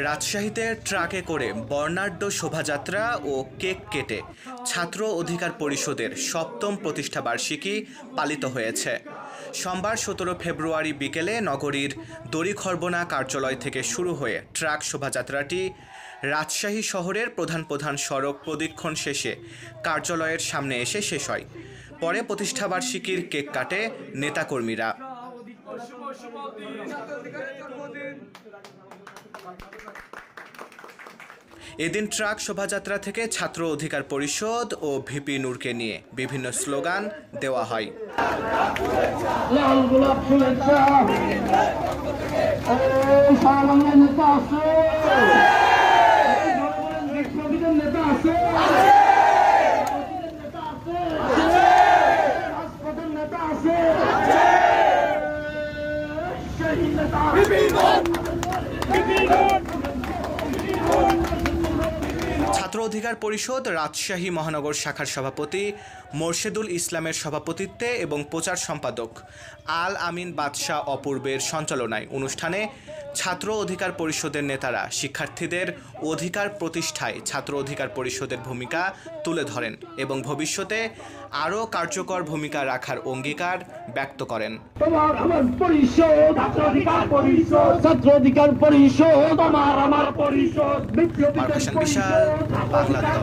রাজশাহীতে ট্রাকে করে বর্ণাঢ্য শোভাযাত্রা ও কেক কেটে ছাত্র অধিকার পরিষদের ৭ম প্রতিষ্ঠাবার্ষিকী পালিত হয়েছে। সোমবার ১৭ ফেব্রুয়ারি বিকেলে নগরীর দড়িখরবনা কার্যালয় থেকে শুরু হয়ে ট্রাক শোভাযাত্রাটি রাজশাহী শহরের প্রধান সড়ক প্রদক্ষিণ শেষে কার্যালয়ের সামনে এসে শেষ হয়। পরে প্রতিষ্ঠাবার্ষিকীর কেক কাটে নেতাকর্মীরা। এদিন ট্রাক শোভাযাত্রা থেকে ছাত্র অধিকার পরিষদ ও ভিপি নূরকে নিয়ে বিভিন্ন স্লোগান দেওয়া হয়। ছাত্র অধিকার পরিষদ রাজশাহী মহানগর শাখার সভাপতি মোরশেদুল ইসলামের সভাপতিত্বে এবং প্রচার সম্পাদক আল আমিন বাদশাহ অপূর্বের সঞ্চালনায় অনুষ্ঠানে ছাত্র অধিকার পরিষদের নেতারা শিক্ষার্থীদের অধিকার প্রতিষ্ঠায় ছাত্র অধিকার পরিষদের ভূমিকা তুলে ধরেন এবং ভবিষ্যতে আরও কার্যকর ভূমিকা রাখার অঙ্গীকার ব্যক্ত করেন। বিশাল বাংলাদেশ।